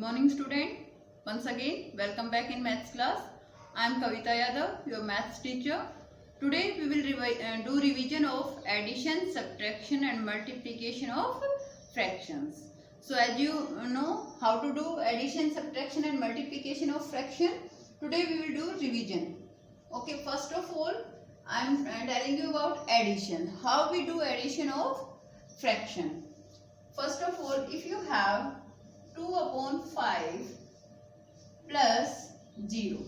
morning student. Once again welcome back in maths class. I am Kavita Yadav, your maths teacher. Today we will do revision of addition, subtraction and multiplication of fractions. So as you know how to do addition, subtraction and multiplication of fraction, today we will do revision. Okay, first of all I am telling you about addition. How we do addition of fraction. First of all, if you have 2 upon 5 plus 0.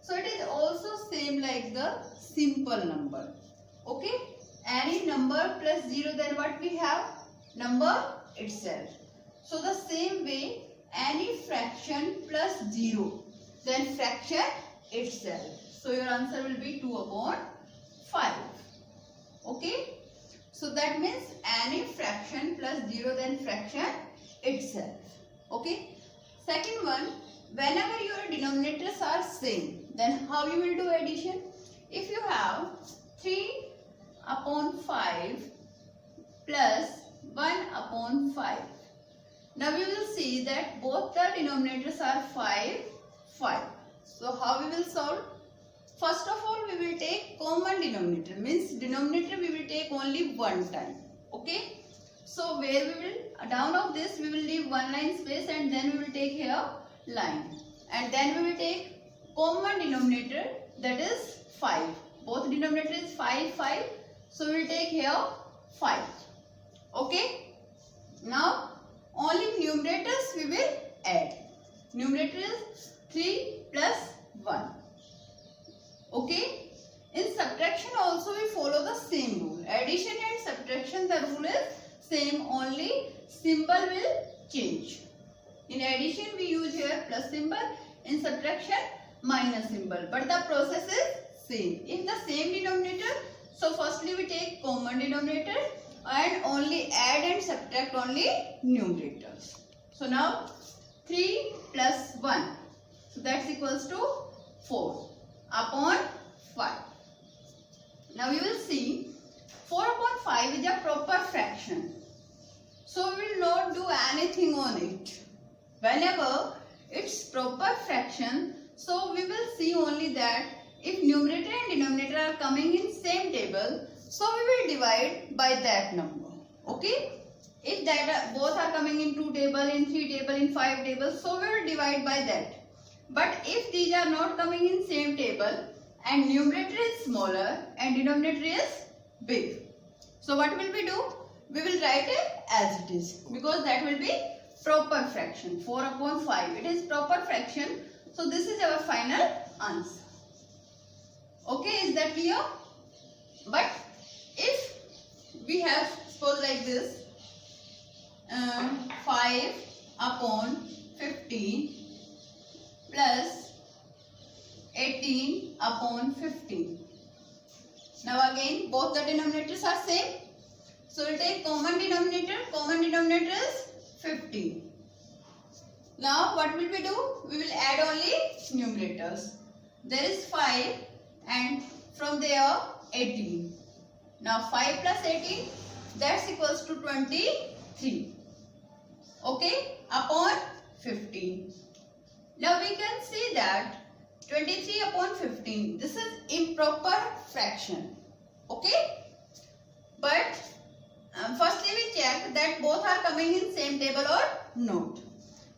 So it is also same like the simple number. Okay. Any number plus 0, then what we have? Number itself. So the same way, any fraction plus 0, then fraction itself. So your answer will be 2 upon 5. Okay. So that means any fraction plus 0, then fraction itself. Okay. Second one, whenever your denominators are same, then how you will do addition? If you have 3 upon 5 plus 1 upon 5. Now we will see that both the denominators are 5, 5. So how we will solve? First of all, we will take common denominator. Means denominator we will take only one time. Okay. So where we will, down of this we will leave one line space and then we will take here line. And then we will take common denominator, that is 5. Both denominator is 5, 5. So we will take here 5. Okay. Now only numerators we will add. Numerator is 3 plus 1. Okay. In subtraction also we follow the same rule. Addition and subtraction, the rule is same, only symbol will change. In addition we use here plus symbol, in subtraction minus symbol, but the process is same. If the same denominator, so firstly we take common denominator and only add and subtract only numerators. So now 3 plus 1, so that's equals to 4 upon 5. Now you will see 4 upon 5 is a proper fraction. So we will not do anything on it. Whenever it's proper fraction, so we will see only that if numerator and denominator are coming in same table, so we will divide by that number. Okay? If that both are coming in 2 table, in 3 table, in 5 tables, so we will divide by that. But if these are not coming in same table and numerator is smaller and denominator is big, so what will we do? We will write it as it is, because that will be proper fraction. 4 upon 5. It is proper fraction. So this is our final answer. Okay, is that clear? But if we have, suppose like this, 5 upon 15 plus 18 upon 15. Now again both the denominators are same. So we will take common denominator. Common denominator is 15. Now what will we do? We will add only numerators. There is 5 and from there 18. Now 5 plus 18, that's equals to 23. Okay, upon 15. Now we can see that 23 upon 15, this is improper fraction. Okay, but firstly we check that both are coming in same table or not.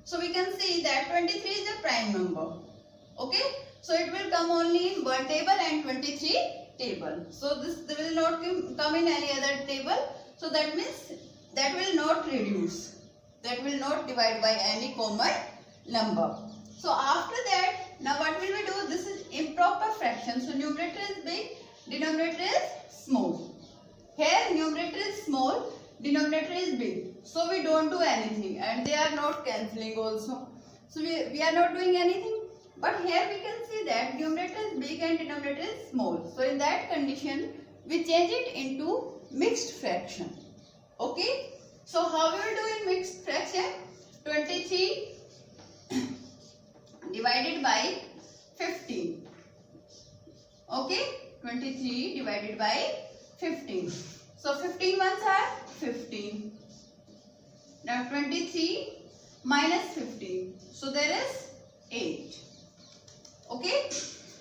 So we can see that 23 is a prime number. Okay, so it will come only in one table and 23 table. So this will not come in any other table. So that means that will not reduce. That will not divide by any common number. So after that, now what will we do? This is improper fraction. So numerator is big, denominator is small. Here numerator is small, denominator is big. So we don't do anything and they are not cancelling also. So we are not doing anything. But here we can see that numerator is big and denominator is small. So in that condition, we change it into mixed fraction. Okay. So how we will do in mixed fraction? 23 divided by 15. Okay. 23 divided by 15. So 15 ones are 15. Now 23 minus 15. So there is 8. Okay.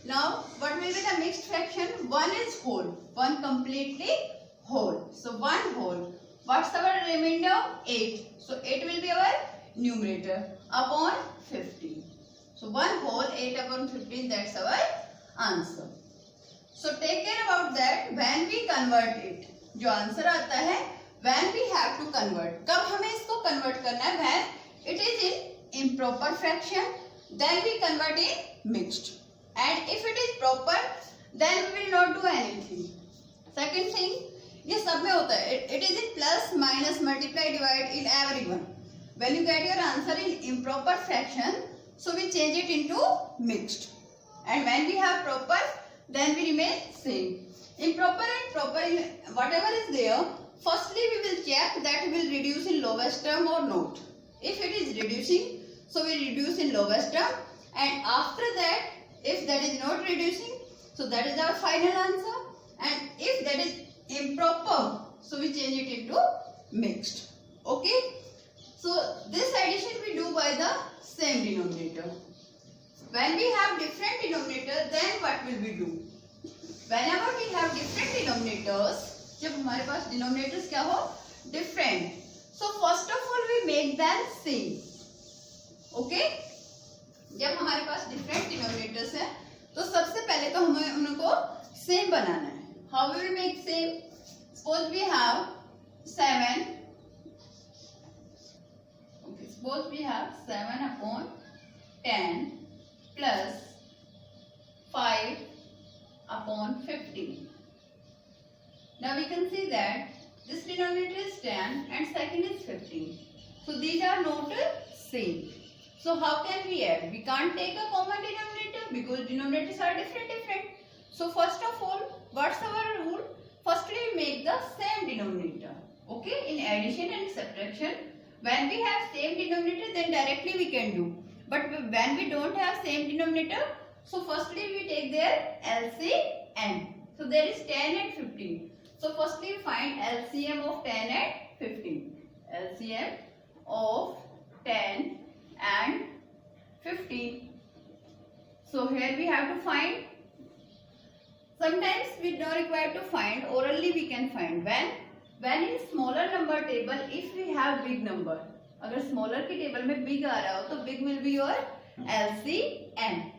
Now what will be the mixed fraction? 1 is whole. 1 completely whole. So 1 whole. What's our remainder? 8. So 8 will be our numerator upon 15. So 1 whole 8 upon 15, that's our answer. So take care about that when we convert it. जो answer आता है when we have to convert. कब हमें इसको convert करना है? When it is in improper fraction, then we convert in mixed. And if it is proper, then we will not do anything. Second thing, ये सब में होता है. It is in plus, minus, multiply, divide in everyone. When you get your answer in improper fraction, so we change it into mixed. And when we have proper, then we remain same. Improper and proper, whatever is there, firstly we will check that will reduce in lowest term or not. If it is reducing, so we reduce in lowest term. And after that, if that is not reducing, so that is our final answer. And if that is improper, so we change it into mixed. Okay. So this addition we do by the same denominator. When we have different denominator, then what will we do? Whenever we have different denominators, जब हमारे पास denominators क्या हो? Different. So first of all we make them same. Okay? जब हमारे पास different denominators हैं, तो सबसे पहले तो हमें उनको same बनाना है. How we will make same? Suppose we have 7. Okay, suppose we have 7 upon 10 plus 5 upon 15. Now we can see that this denominator is 10 and second is 15. So these are not same. So how can we add? We can't take a common denominator because denominators are different. So first of all, what's our rule? Firstly, we make the same denominator. Okay, in addition and subtraction, when we have same denominator, then directly we can do. But when we don't have same denominator, so firstly we take their LCM. So there is 10 and 15. So firstly we find LCM of 10 and 15. LCM of 10 and 15. So here we have to find. Sometimes we don't require to find. Orally we can find. When in smaller number table, if we have big number, अगर smaller की table में big आ रहा हो तो big will be your LCM.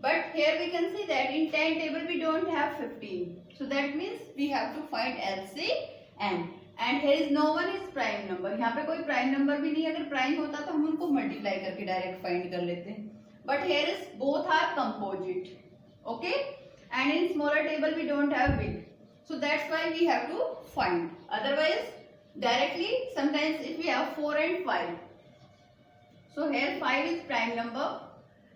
But here we can see that in 10 table we don't have 15. So that means we have to find LCM. And here is no one is prime number. यहाँ पे कोई prime number भी नहीं. अगर prime होता तो हम उनको multiply करके direct find कर लेते. But here is both are composite. Okay? And in smaller table we don't have big. So that's why we have to find. Otherwise, directly sometimes if we have 4 and 5. So here 5 is prime number.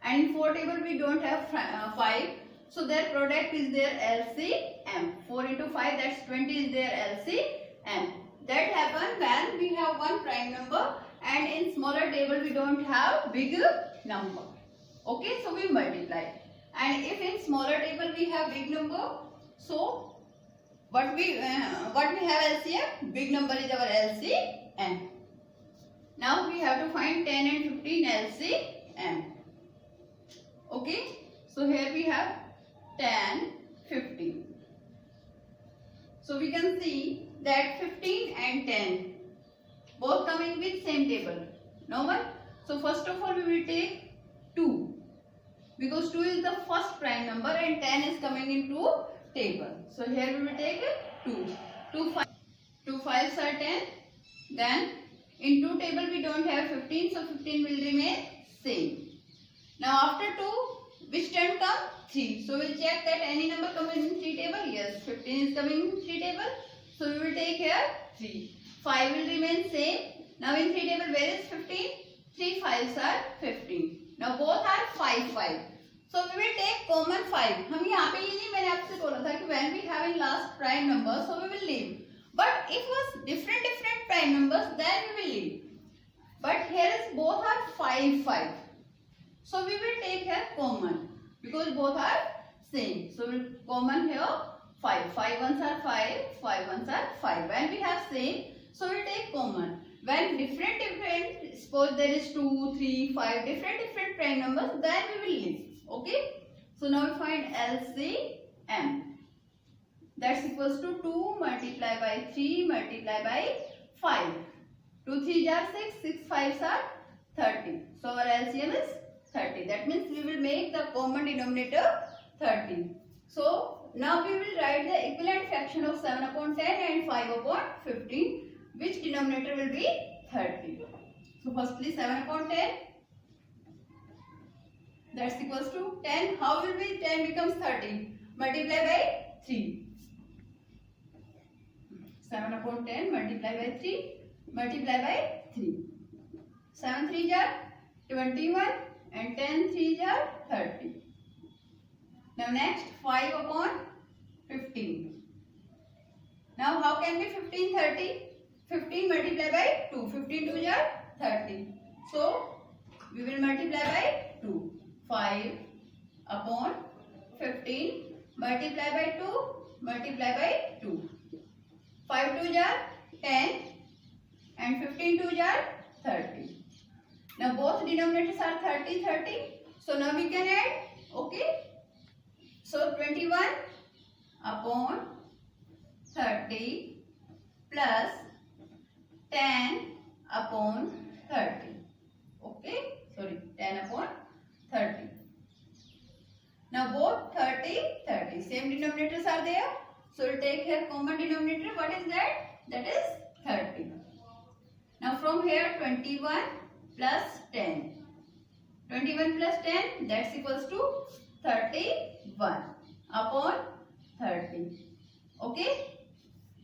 And in 4 table we don't have 5. So their product is their LCM. 4 into 5, that's 20 is their LCM. That happens when we have one prime number and in smaller table we don't have big number. Okay, so we multiply. And if in smaller table we have big number, so what we have LCM? Big number is our LCM. Now we have to find 10 and 15 LCM. Okay, so here we have 10, 15. So we can see that 15 and 10 both coming with same table. No one? So first of all we will take 2 because 2 is the first prime number and 10 is coming into table. So here we will take 2. 2 5s are 10. Then in 2 table we don't have 15, so 15 will remain same. Now after 2, which term come? 3. So we will check that any number coming in 3 table. Yes, 15 is coming in 3 table. So we will take here 3. 5 will remain same. Now in 3 table where is 15? 3 5s are 15. Now both are 5 5. So we will take common 5. हम यहाँ पे ये नहीं मैंने आपसे बोला था कि when we have in last prime number, so we will leave. But if was different prime numbers, then we will leave. But here is both are 5 5. So we will take here common because both are same. So we will common here 5. 5 ones are 5. 5 ones are 5. When we have same, so we will take common. When different, suppose there is 2, 3, 5 different prime numbers, then we will leave. Okay. So now we find LCM. That's equals to 2 multiply by 3 multiply by 5. 2 3s are 6, 6 5s are 30. So our LCM is 30. That means we will make the common denominator 30. So now we will write the equivalent fraction of 7 upon 10 and 5 upon 15. Which denominator will be 30? So firstly 7 upon 10. That's equals to 10. How will be 10 becomes 30? Multiply by 3. 7 upon 10 multiply by 3. Multiply by 3. 7 3s are 21 and 10 3s are 30. Now next 5 upon 15. Now how can be 15 30? 15 multiply by 2. 15 2s are 30. So we will multiply by 2. 5 upon 15 multiply by 2 multiply by 2. 5 2s are 10 and 15 2s are 30. Now both denominators are 30 30. So now we can add. Okay. So 21 upon 30 plus 10 upon 30. Okay. Sorry, 10 upon 30. Now both 30 30. Same denominators are there. So we'll take here common denominator. What is that? That is 30. Now from here 21 plus 10. 21 plus 10, that's equals to 31 upon 30. Okay.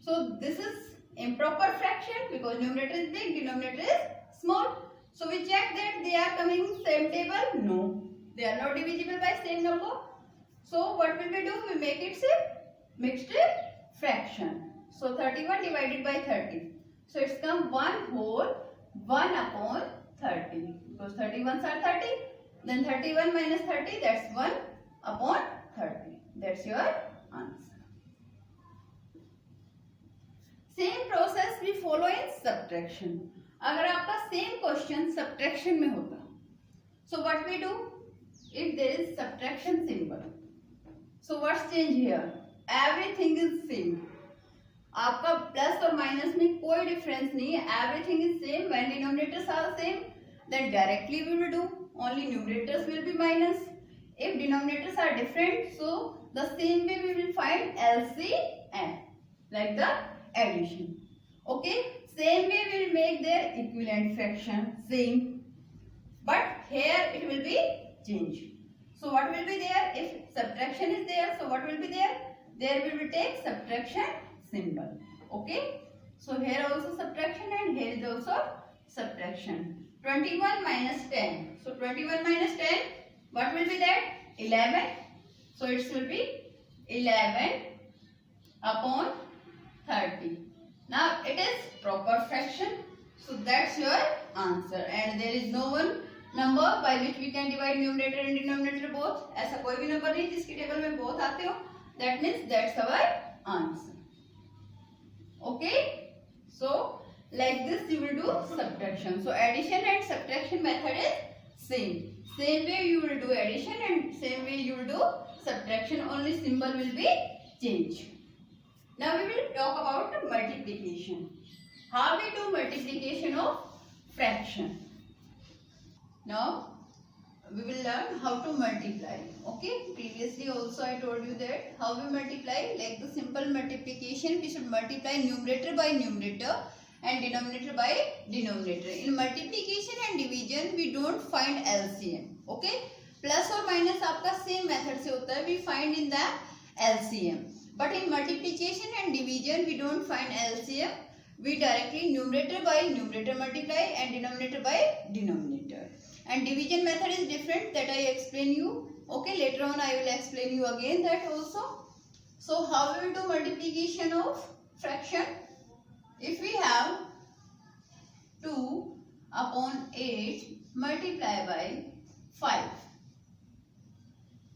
So this is improper fraction because numerator is big, denominator is small. So we check that they are coming same table. No, they are not divisible by same number. So what will we do? We make it mixed fraction. So 31 divided by 30. So it's come 1 whole 1 upon 30. Because 31s are 30. Then 31 minus 30, that's 1 upon 30. That's your answer. Same process we follow in subtraction. अगर आपका same question subtraction में होता, so what we do? If there is subtraction symbol, so what's change here? Everything is same. आपका plus और minus में कोई difference नहीं है. Everything is same. When denominators are same, then directly we will do. Only numerators will be minus. If denominators are different, so the same way we will find LCM, like the addition. Okay. Same way we will make their equivalent fraction. Same. But here it will be changed. So what will be there? If subtraction is there, so what will be there? There we will take subtraction symbol. Okay. So here also subtraction and here is also subtraction. 21 minus 10. So 21 minus 10, what will be that? 11. So it will be 11 upon 30. Now it is proper fraction. So that's your answer. And there is no one number by which we can divide numerator and denominator both. ऐसा कोई भी number नहीं जिसकी table में both आते हो. That means that's our answer. Okay. So like this you will do subtraction. So addition and subtraction method is same. Same way you will do addition and same way you will do subtraction. Only symbol will be changed. Now we will talk about multiplication. How we do multiplication of fraction. Now we will learn how to multiply. Okay. Previously also I told you that how we multiply. Like the simple multiplication, we should multiply numerator by numerator and denominator by denominator. In multiplication and division we don't find LCM. Okay. Plus or minus आपका same method से होता है. We find in the LCM. But in multiplication and division we don't find LCM. We directly numerator by numerator multiply and denominator by denominator. And division method is different, that I explain you. Okay, later on I will explain you again that also. So how we will do multiplication of fraction? If we have 2 upon 8 multiply by 5.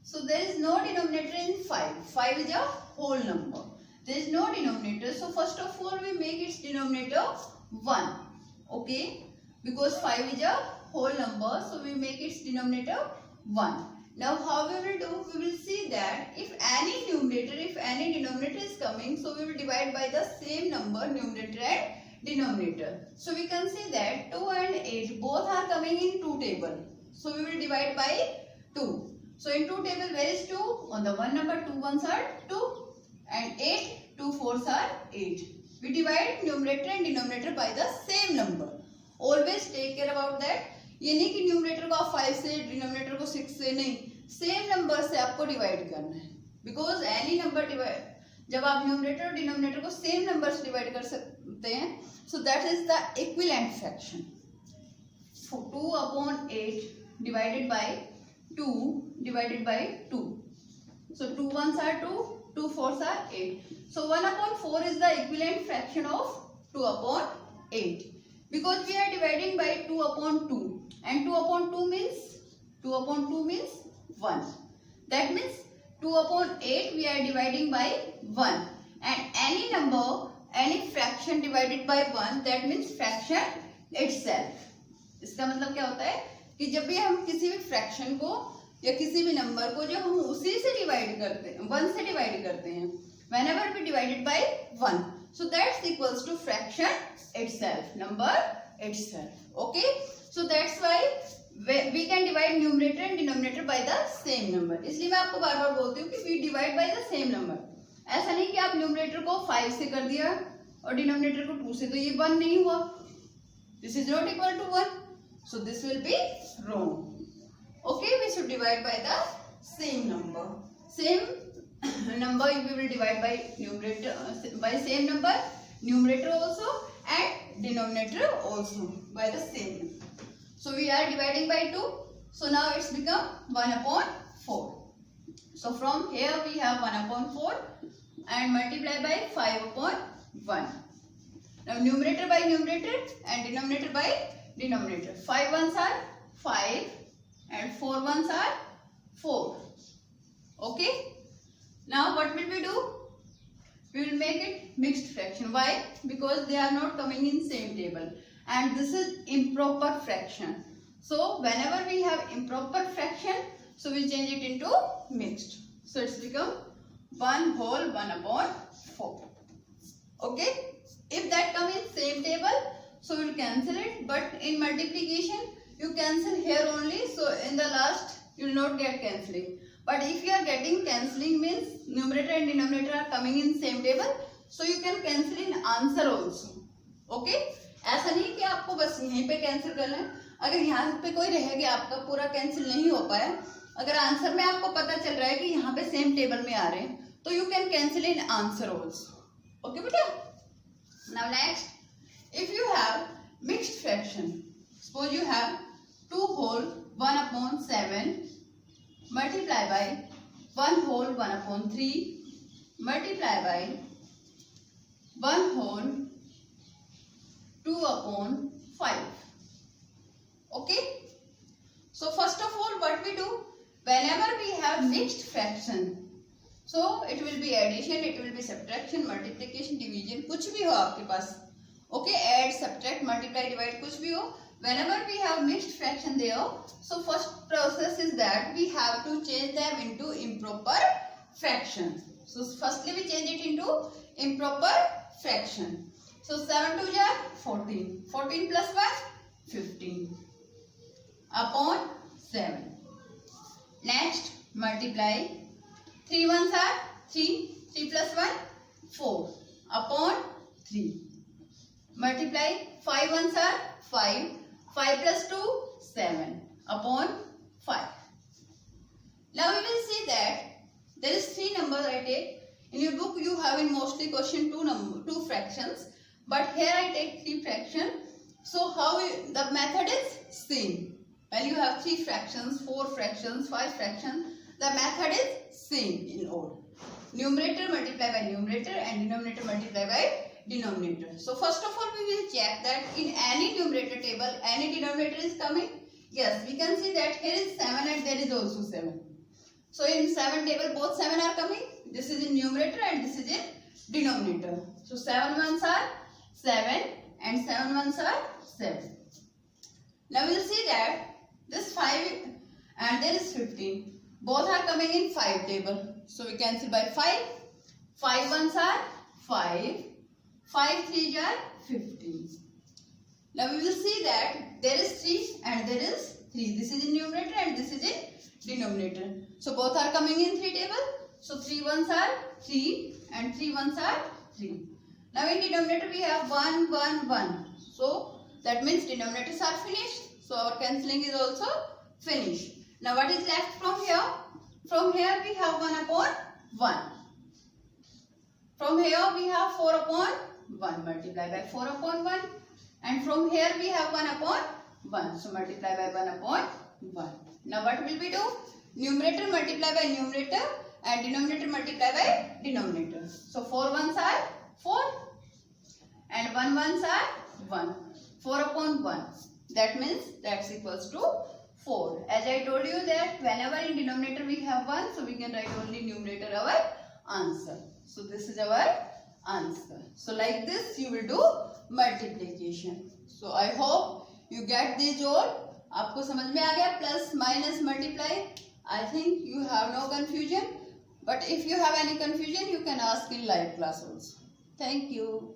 So there is no denominator in 5. 5 is a whole number. There is no denominator. So first of all we make its denominator 1. Okay, because 5 is a whole number, so we make its denominator 1. Now how we will do? We will see that if any denominator is coming, so we will divide by the same number, numerator and denominator. So we can see that 2 and 8 both are coming in 2 table. So we will divide by 2. So in 2 table, where is 2? On the one number, 2 ones are 2 and 8, 2 fours are 8. We divide numerator and denominator by the same number. Always take care about that. ये नहीं कि numerator को आप 5 से denominator को 6 से नहीं, same number से आपको डिवाइड करना है. बिकॉज एनी नंबर डिवाइड, जब आप न्यूमरेटर और डिनोमिनेटर को सेम नंबर से डिवाइड कर सकते हैं, so that is the equivalent fraction. 2/8 divided by 2 divided by 2. So 2 ones are 2, 2 fours are 8. So 1/4 is the equivalent fraction of 2/8. Because we are dividing by 2/2 and 2/2 means 1. That means 2/8 we are dividing by 1, and any number, any fraction divided by 1, that means fraction itself. इसका मतलब क्या होता है कि जब भी हम किसी भी फ्रैक्शन को या किसी भी नंबर को जो हम उसी से डिवाइड करते हैं, 1 से डिवाइड करते हैं, whenever we divided by 1, so that's equals to fraction itself, number itself. Okay, so that's why we can divide numerator and denominator by the same number. इसलिए मैं आपको बार बार बोलती हूँ कि we divide by the same number. ऐसा नहीं कि आप न्यूमरेटर को 5 से कर दिया और डिनोमिनेटर को 2 से, तो ये 1 नहीं हुआ. This is not equal to 1, so this will be wrong. Okay, we should divide by the same number. Same number we will divide by numerator, by same number, numerator also and denominator also by the same number. So we are dividing by 2. So now it's become 1/4. So from here we have 1/4 and multiply by 5/1. Now numerator by numerator and denominator by denominator. 5 ones are 5 and 4 ones are 4. Okay. Now what will we do? We will make it mixed fraction. Why? Because they are not coming in same table, and this is improper fraction. So whenever we have improper fraction, so we change it into mixed. So it's become 1/4. Okay. If that come in same table, so we will cancel it. But in multiplication, you cancel here only. So in the last, you will not get cancelling. But if you are getting cancelling, means numerator and denominator are coming in same table, so you can cancel in answer also. Okay? ऐसा नहीं कि आपको बस यहीं पे cancel करना है. अगर यहाँ पे कोई रह गया, आपका पूरा कैंसिल नहीं हो पाया, अगर आंसर में आपको पता चल रहा है कि यहाँ पे सेम टेबल में आ रहे हैं, तो you can cancel in answer also. Okay बेटा. Now next, if you have mixed fraction, suppose you have 2 whole 1/7 multiply by 1 whole 1/3 multiply by 1 whole 2/5. Okay. So first of all, what we do, whenever we have mixed fraction, so it will be addition, it will be subtraction, multiplication, division, कुछ भी हो आपके पास. Okay, add, subtract, multiply, divide, कुछ भी हो. Whenever we have mixed fraction there, so first process is that we have to change them into improper fraction. So firstly we change it into improper fraction. So 7 2 are 14. 14 plus 1 15 upon 7. Next multiply. 3 ones are 3. 3 plus 1 4 upon 3. Multiply. 5 ones are 5. 5 plus 2 7 upon 5. Now we will see that there is 3 numbers I take. In your book you have in mostly question 2 fractions, but here I take 3 fractions. So how the method is same. When you have 3 fractions, 4 fractions, 5 fractions, the method is same in all. Numerator multiply by numerator and denominator multiply by denominator. So first of all we will check that in any numerator table any denominator is coming. Yes, we can see that here is 7 and there is also 7. So in 7 table both 7 are coming. This is in numerator and this is in denominator. So 7 ones are 7 and 7 ones are 7. Now we will see that this 5 and there is 15. Both are coming in 5 table. So we cancel by 5. 5 ones are 5. 5 threes are 15. Now we will see that there is 3 and there is 3. This is in numerator and this is in denominator. So both are coming in 3 table. So 3 ones are 3 and 3 ones are 3. Now in denominator we have 1, 1, 1. So that means denominators are finished. So our cancelling is also finished. Now what is left from here? From here we have 1 upon 1. From here we have 4 upon 1. Multiply by 4 upon 1. And from here we have 1 upon 1. So multiply by 1 upon 1. Now what will we do? Numerator multiply by numerator and denominator multiply by denominator. So 4 ones are 4 and 1 ones are 1. 4 upon 1. That means that's equals to 4. As I told you that whenever in denominator we have 1, so we can write only numerator our answer. So this is our answer. So like this you will do multiplication. So I hope you get these all. आपको समझ में आ गया plus minus multiply. I think you have no confusion. But if you have any confusion, you can ask in live class also. Thank you.